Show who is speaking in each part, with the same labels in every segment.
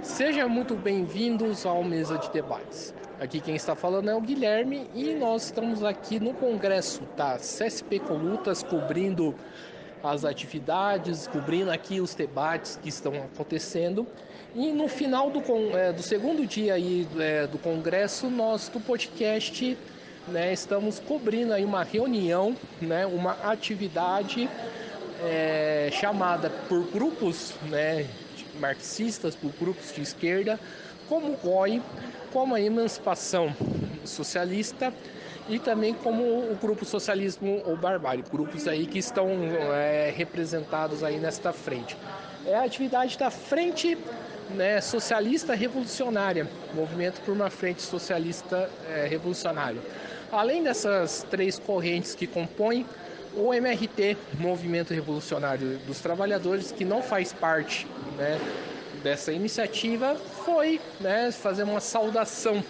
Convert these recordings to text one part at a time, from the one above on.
Speaker 1: Sejam muito bem-vindos ao Mesa de Debates. Aqui quem está falando é o Guilherme e nós estamos aqui no congresso da CSP Colutas, cobrindo as atividades, cobrindo aqui os debates que estão acontecendo. E no final do segundo dia aí, do congresso, nós do podcast estamos cobrindo aí uma reunião, uma atividade chamada por grupos marxistas, por grupos de esquerda, como o GOI, como a Emancipação Socialista e também como o Grupo Socialismo ou Barbárie, grupos aí que estão representados aí nesta frente. É a atividade da Frente Socialista Revolucionária, Movimento por uma Frente Socialista Revolucionária. Além dessas três correntes que compõem, o MRT, Movimento Revolucionário dos Trabalhadores, que não faz parte dessa iniciativa, foi fazer uma saudação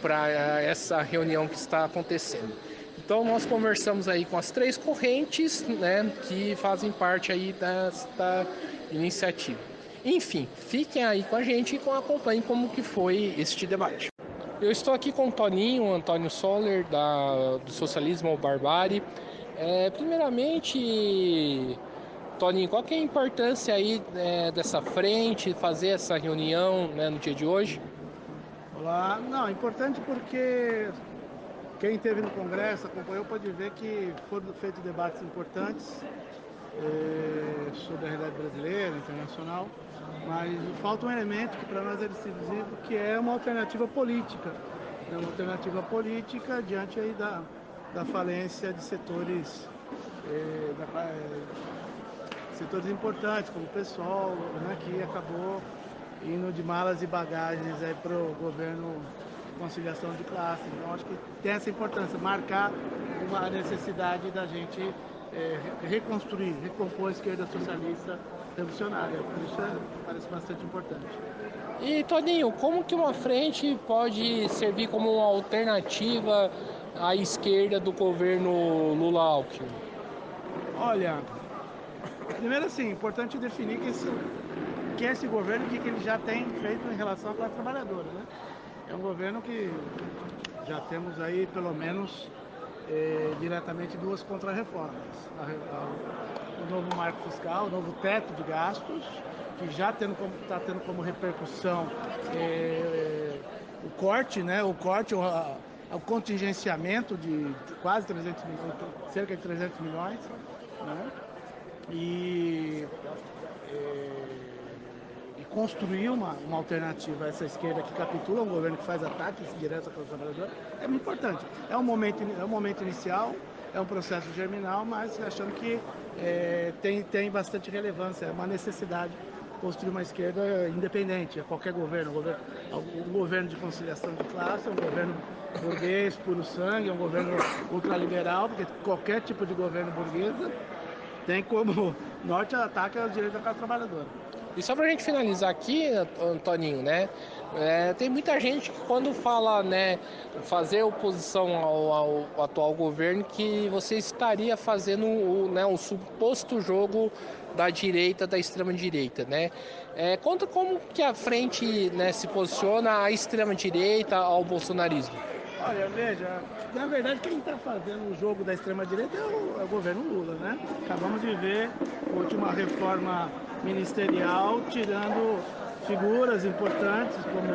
Speaker 1: para essa reunião que está acontecendo. Então nós conversamos aí com as três correntes que fazem parte aí desta iniciativa. Enfim, fiquem aí com a gente e acompanhem como que foi este debate. Eu estou aqui com o Antônio Soller, do Socialismo ou Barbárie. Primeiramente, Toninho, qual que é a importância aí dessa frente, fazer essa reunião no dia de hoje?
Speaker 2: Olá, não, é importante porque quem esteve no Congresso, acompanhou, pode ver que foram feitos debates importantes sobre a realidade brasileira, internacional, mas falta um elemento que para nós é decisivo, que é uma alternativa política. Uma alternativa política diante aí da falência de setores, setores importantes, como o PSOL, que acabou indo de malas e bagagens para o governo conciliação de classe. Então acho que tem essa importância, marcar uma necessidade da gente reconstruir, recompor a esquerda socialista revolucionária. Por isso parece bastante importante.
Speaker 1: E Toninho, como que uma frente pode servir como uma alternativa à esquerda do governo Lula-Alckmin?
Speaker 2: Olha, primeiro assim, importante definir que esse governo, o que ele já tem feito em relação à classe trabalhadora, É um governo que já temos aí pelo menos diretamente duas contrarreformas. O novo marco fiscal, o novo teto de gastos, que já está tendo como repercussão o corte, o contingenciamento de quase 300 milhões, cerca de 300 milhões, E construir uma alternativa a essa esquerda que capitula, um governo que faz ataques diretos à classe trabalhadora, é muito importante. É um momento inicial, é um processo germinal, mas achando que tem bastante relevância, é uma necessidade construir uma esquerda independente a qualquer governo. Um governo de conciliação de classe, um governo burguês puro sangue, um governo ultraliberal, porque qualquer tipo de governo burguesa tem como norte ataque aos direitos da classe trabalhadora.
Speaker 1: E só para a gente finalizar aqui, Antoninho, tem muita gente que quando fala, fazer oposição ao atual governo, que você estaria fazendo um suposto jogo da direita, da extrema-direita, Conta como que a frente se posiciona à extrema-direita, ao bolsonarismo.
Speaker 2: Olha, veja, na verdade quem está fazendo o jogo da extrema-direita é o governo Lula, Acabamos de ver a última reforma ministerial tirando figuras importantes como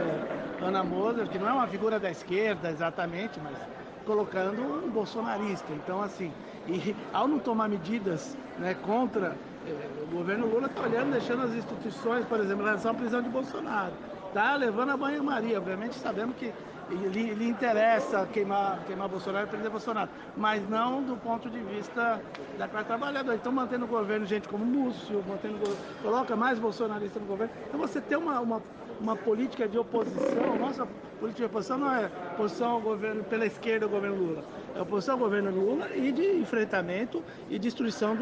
Speaker 2: Ana Moser, que não é uma figura da esquerda exatamente, mas colocando um bolsonarista. Então, assim, e ao não tomar medidas contra o governo Lula, está olhando, deixando as instituições, por exemplo, em relação à prisão de Bolsonaro, está levando a banho-maria. Obviamente sabemos que lhe interessa queimar Bolsonaro e prender Bolsonaro, mas não do ponto de vista da classe trabalhadora. Então, mantendo o governo, gente como Múcio, coloca mais bolsonarista no governo. Então, você tem uma política de oposição. Nossa política de oposição não é oposição ao governo pela esquerda ao governo Lula, é oposição ao governo Lula e de enfrentamento e destruição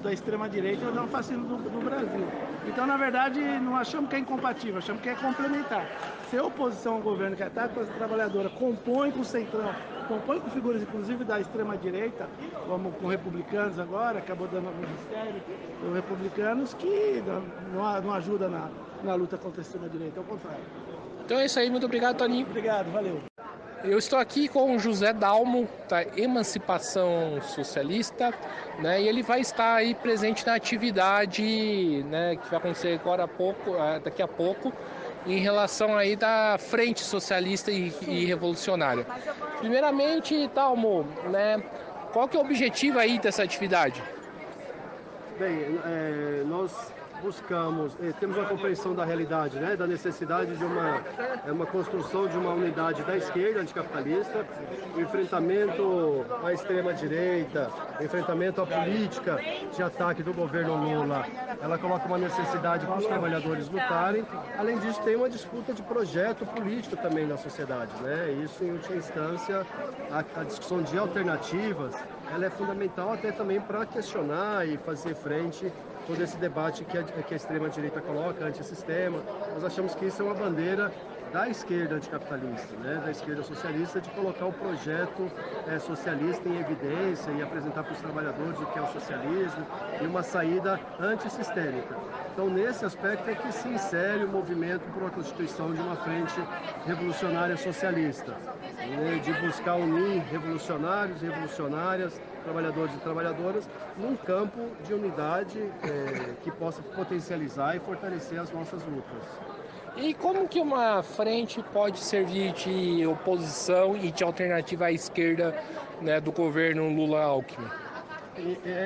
Speaker 2: da extrema-direita e do fascismo do Brasil. Então, na verdade, não achamos que é incompatível, achamos que é complementar. Ser oposição ao governo que ataca a classe trabalhadora, compõe com o Centrão compõe com figuras, inclusive, da extrema-direita, como com republicanos agora, acabou dando algum mistério, com republicanos que não ajudam na luta contra a extrema-direita, ao contrário.
Speaker 1: Então é isso aí, muito obrigado, Toninho.
Speaker 2: Obrigado, valeu.
Speaker 1: Eu estou aqui com o José Dalmo, da Emancipação Socialista, né, e ele vai estar aí presente na atividade, né, que vai acontecer daqui a pouco, em relação aí da Frente Socialista e Revolucionária. Primeiramente, Dalmo, né, qual que é o objetivo aí dessa atividade?
Speaker 3: Bem, nós buscamos, temos uma compreensão da realidade, né, da necessidade de uma construção de uma unidade da esquerda anticapitalista, o enfrentamento à extrema-direita, o enfrentamento à política de ataque do governo Lula. Ela coloca uma necessidade para os trabalhadores lutarem. Além disso, tem uma disputa de projeto político também na sociedade, né? Isso, em última instância, a discussão de alternativas, ela é fundamental até também para questionar e fazer frente todo esse debate que a extrema-direita coloca, antissistema. Nós achamos que isso é uma bandeira da esquerda anticapitalista, né, da esquerda socialista, de colocar o projeto socialista em evidência e apresentar para os trabalhadores o que é o socialismo e uma saída antissistêmica. Então, nesse aspecto é que se insere o movimento por uma constituição de uma frente revolucionária socialista, né, de buscar unir revolucionários e revolucionárias, trabalhadores e trabalhadoras, num campo de unidade que possa potencializar e fortalecer as nossas lutas.
Speaker 1: E como que uma frente pode servir de oposição e de alternativa à esquerda, né, do governo Lula-Alckmin?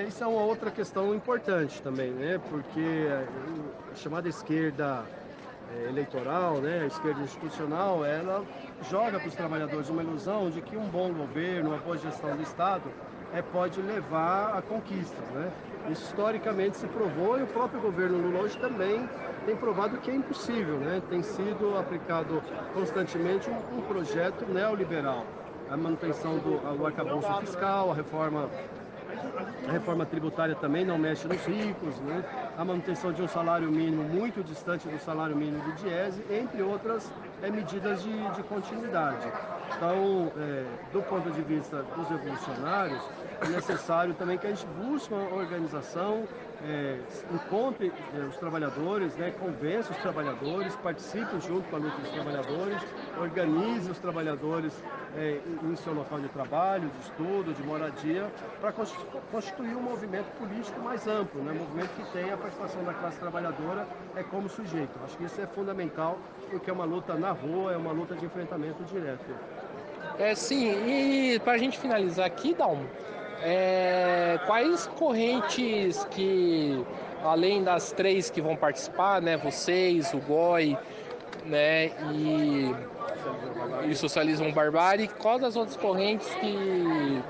Speaker 3: Isso é uma outra questão importante também, né? Porque a chamada esquerda eleitoral, né, a esquerda institucional, ela joga para os trabalhadores uma ilusão de que um bom governo, uma boa gestão do Estado pode levar a conquistas, né? Isso historicamente se provou e o próprio governo Lula hoje também tem provado que é impossível, né? Tem sido aplicado constantemente um projeto neoliberal, a manutenção do arcabouço fiscal, a reforma tributária também não mexe nos ricos, né? A manutenção de um salário mínimo muito distante do salário mínimo do Diese, entre outras medidas de continuidade. Então, do ponto de vista dos revolucionários, é necessário também que a gente busque uma organização, encontre os trabalhadores, né, convença os trabalhadores, participe junto com a luta dos trabalhadores, organize os trabalhadores em seu local de trabalho, de estudo, de moradia, para constituir um movimento político mais amplo, né, um movimento que tenha a participação da classe trabalhadora como sujeito. Acho que isso é fundamental, porque é uma luta na rua, é uma luta de enfrentamento direto.
Speaker 1: Sim, e para a gente finalizar aqui, Dalmo, quais correntes que, além das três que vão participar, né, vocês, o GOI, né, e o Socialismo Barbárie, quais das outras correntes que,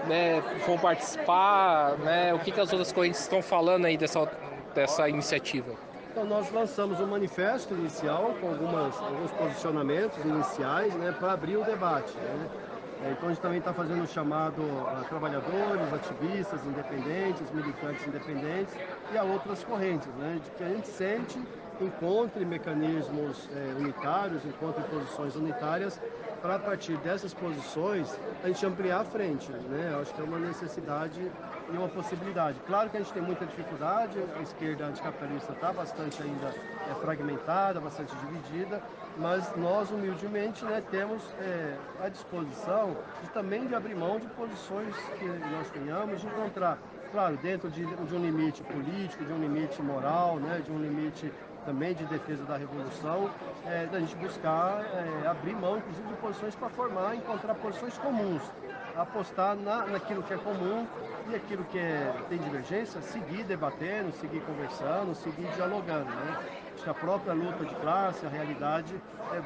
Speaker 1: né, vão participar, né, o que as outras correntes estão falando aí dessa iniciativa?
Speaker 3: Então, nós lançamos um manifesto inicial com alguns posicionamentos iniciais, né, para abrir o debate, né? Então, a gente também está fazendo um chamado a trabalhadores, ativistas independentes, militantes independentes e a outras correntes, né, de que a gente sente, encontre mecanismos unitários, encontre posições unitárias, para a partir dessas posições a gente ampliar a frente, né? Eu acho que é uma necessidade e uma possibilidade. Claro que a gente tem muita dificuldade, a esquerda anticapitalista está bastante ainda fragmentada, bastante dividida, mas nós humildemente, né, temos a disposição também de abrir mão de posições que nós tenhamos, de encontrar, claro, dentro de um limite político, de um limite moral, né, de um limite também de defesa da revolução, da gente buscar abrir mão, inclusive, de posições para formar, encontrar posições comuns, apostar naquilo que é comum e aquilo que tem divergência, seguir debatendo, seguir conversando, seguir dialogando, né? Acho que a própria luta de classe, a realidade,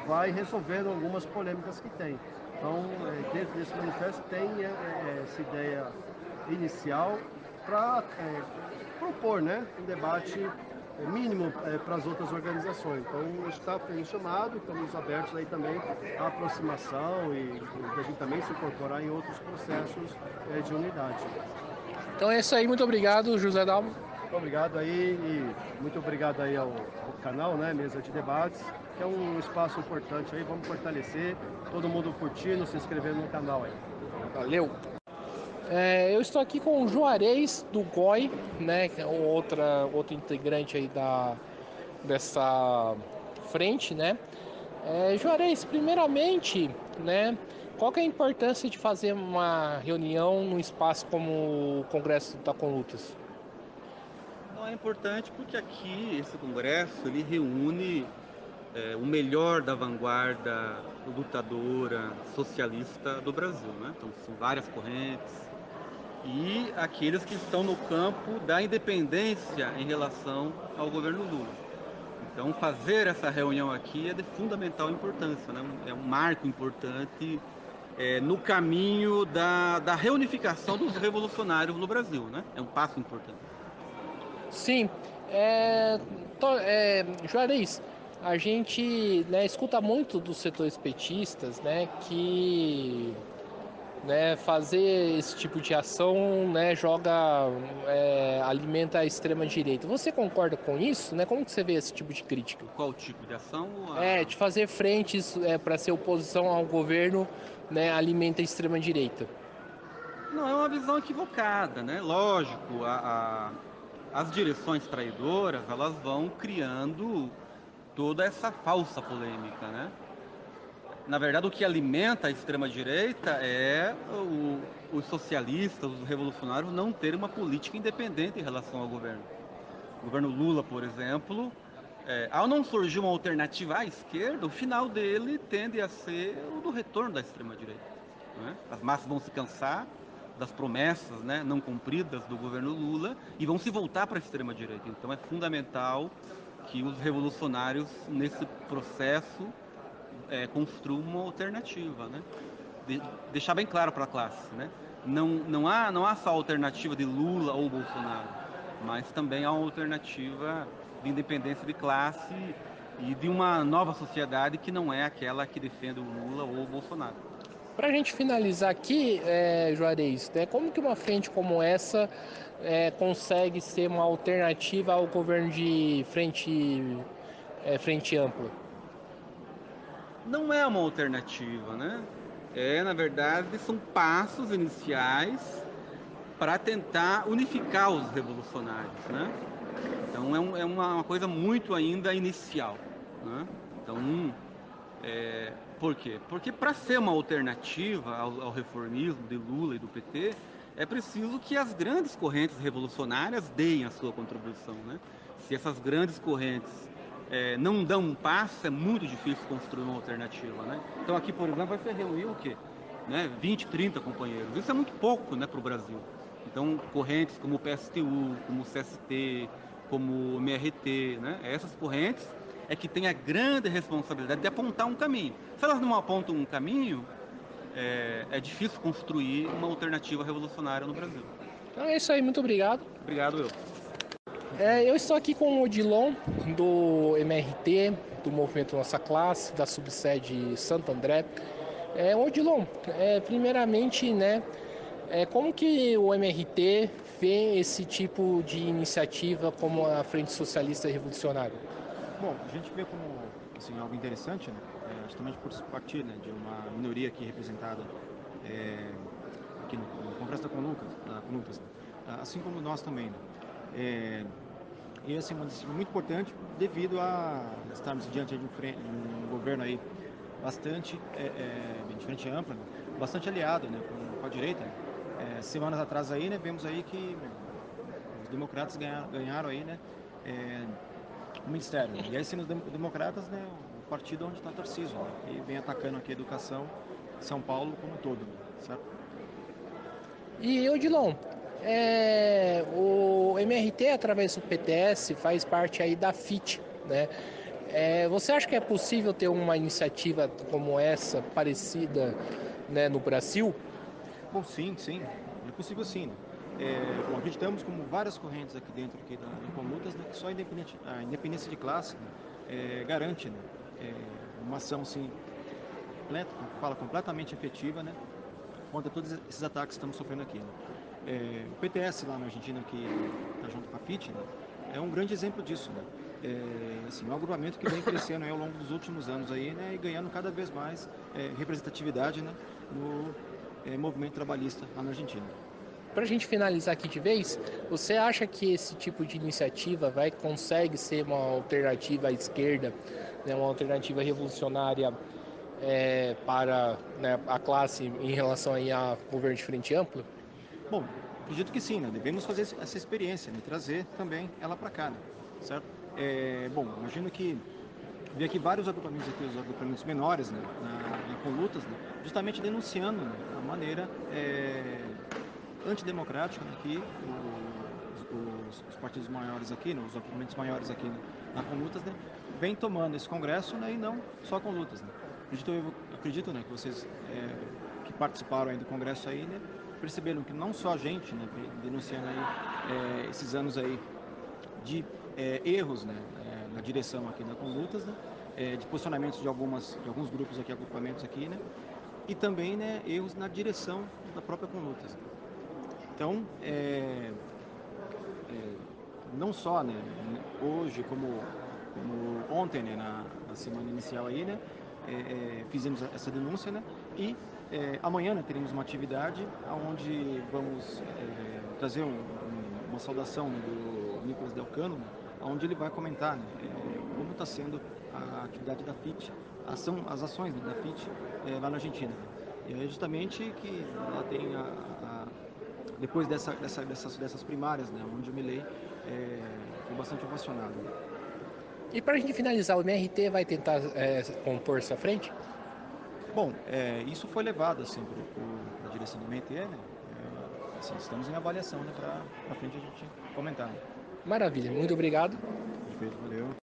Speaker 3: vai resolvendo algumas polêmicas que tem. Então, dentro desse manifesto tem essa ideia inicial para propor, né, um debate mínimo para as outras organizações. Então, a gente está fazendo chamado, estamos abertos aí também à aproximação e a gente também se incorporar em outros processos de unidade.
Speaker 1: Então é isso aí, muito obrigado, José Dalmo.
Speaker 3: Obrigado aí e muito obrigado aí ao canal, né, Mesa de Debates, que é um espaço importante aí, vamos fortalecer, todo mundo curtindo, se inscrevendo no canal aí.
Speaker 1: Valeu. Eu estou aqui com o Juarez do GOI, né, que é outro integrante aí dessa frente, né? Juarez, primeiramente, né, qual que é a importância de fazer uma reunião num espaço como o Congresso da Conlutas?
Speaker 4: Então é importante porque aqui esse congresso ele reúne o melhor da vanguarda lutadora socialista do Brasil, né? Então são várias correntes e aqueles que estão no campo da independência em relação ao governo Lula. Então fazer essa reunião aqui é de fundamental importância, né? É um marco importante no caminho da reunificação dos revolucionários no Brasil, né? É um passo importante.
Speaker 1: Sim, Juarez, a gente, né, escuta muito dos setores petistas, né, que, né, fazer esse tipo de ação, né, alimenta a extrema direita. Você concorda com isso, né? Como que você vê esse tipo de crítica?
Speaker 4: Qual tipo de ação?
Speaker 1: De fazer frentes para ser oposição ao governo, né, alimenta a extrema direita.
Speaker 4: Não, é uma visão equivocada, né? Lógico, as direções traidoras, elas vão criando toda essa falsa polêmica, né? Na verdade, o que alimenta a extrema-direita é os socialistas, os revolucionários não terem uma política independente em relação ao governo. O governo Lula, por exemplo, ao não surgir uma alternativa à esquerda, o final dele tende a ser o do retorno da extrema-direita, né? As massas vão se cansar das promessas, né, não cumpridas do governo Lula e vão se voltar para a extrema-direita. Então é fundamental que os revolucionários, nesse processo, construam uma alternativa, né? Deixar bem claro para a classe, né? Não há só a alternativa de Lula ou Bolsonaro, mas também há uma alternativa de independência de classe e de uma nova sociedade que não é aquela que defende o Lula ou o Bolsonaro.
Speaker 1: Para a gente finalizar aqui, Juarez, né, como que uma frente como essa consegue ser uma alternativa ao governo de frente ampla?
Speaker 4: Não é uma alternativa, né? Na verdade, são passos iniciais para tentar unificar os revolucionários, né? Então é uma coisa muito ainda inicial, né? Então, por quê? Porque para ser uma alternativa ao reformismo de Lula e do PT, é preciso que as grandes correntes revolucionárias deem a sua contribuição, né? Se essas grandes correntes não dão um passo, é muito difícil construir uma alternativa, né? Então aqui, por exemplo, vai se reunir o quê? Né? 20, 30 companheiros. Isso é muito pouco, né, para o Brasil. Então, correntes como o PSTU, como o CST, como o MRT, né? Essas correntes que têm a grande responsabilidade de apontar um caminho. Se elas não apontam um caminho, é difícil construir uma alternativa revolucionária no Brasil.
Speaker 1: Então é isso aí, muito obrigado.
Speaker 4: Obrigado, eu.
Speaker 1: Eu estou aqui com o Odilon, do MRT, do Movimento Nossa Classe, da subsede Santo André. Odilon, primeiramente, né, como que o MRT vê esse tipo de iniciativa como a Frente Socialista Revolucionária?
Speaker 5: Bom, a gente vê como assim, algo interessante, né? Justamente por partir, né, de uma minoria aqui representada aqui no Congresso da Conlutas, né? Assim como nós também, né? E assim, muito importante devido a estarmos diante de um governo aí bastante de frente ampla, né? Bastante aliado, né, com a direita, né? Semanas atrás aí, né, vemos aí que os democratas ganharam aí, né, o ministério, né? E aí sendo os democratas, né, o partido onde está Tarcísio, né, e vem atacando aqui a educação em São Paulo como um todo, né, certo?
Speaker 1: E Odilon, o MRT, através do PTS, faz parte aí da FIT, né? Você acha que é possível ter uma iniciativa como essa, parecida, né, no Brasil?
Speaker 5: Bom, sim, é possível sim, né? Bom, acreditamos como várias correntes aqui dentro da Conlutas, né, que só a independência de classe, né, garante, né, uma ação assim, completamente efetiva, né, contra todos esses ataques que estamos sofrendo aqui, né. O PTS lá na Argentina, que está junto com a FIT, né, é um grande exemplo disso, né. Assim, um agrupamento que vem crescendo aí ao longo dos últimos anos aí, né, e ganhando cada vez mais representatividade, né, movimento trabalhista lá na Argentina.
Speaker 1: Para a gente finalizar aqui de vez, você acha que esse tipo de iniciativa consegue ser uma alternativa à esquerda, né, uma alternativa revolucionária para, né, a classe em relação aí a governo de frente ampla?
Speaker 5: Bom, acredito que sim, né? Devemos fazer essa experiência, né? Trazer também ela para cá, né? Certo? Bom, imagino que vi aqui vários agrupamentos aqui, os agrupamentos menores, né? Com lutas, né? Justamente denunciando, né? A maneira antidemocrática, né? Que os partidos maiores aqui, né? Os agrupamentos maiores aqui, né? Na Conlutas, né? Vem tomando esse congresso, né? E não só com lutas, né? Acredito, né? Que vocês que participaram aí do congresso aí, né? Perceberam que não só a gente, né? Vem denunciando aí esses anos aí de erros, né? Na direção aqui da Conlutas, né? De posicionamentos de alguns grupos aqui, agrupamentos aqui, né? E também, né? Erros na direção da própria Conlutas. Então, não só, né, hoje como ontem, né, na semana inicial aí, né, fizemos essa denúncia, né, e amanhã, né, teremos uma atividade onde vamos trazer uma saudação, né, do Nicolas Del Cano, né, onde ele vai comentar, né, como está sendo a atividade da FIT, as ações, né, da FIT lá na Argentina. E é justamente que ela tem depois dessas primárias, né, onde o Milei foi bastante ovacionado.
Speaker 1: E para a gente finalizar, o MRT vai tentar compor essa frente?
Speaker 5: Bom, isso foi levado assim, para a direção do MRT, né? Assim, estamos em avaliação, né, para frente a gente comentar. Né?
Speaker 1: Maravilha, muito obrigado.
Speaker 5: Perfeito, valeu.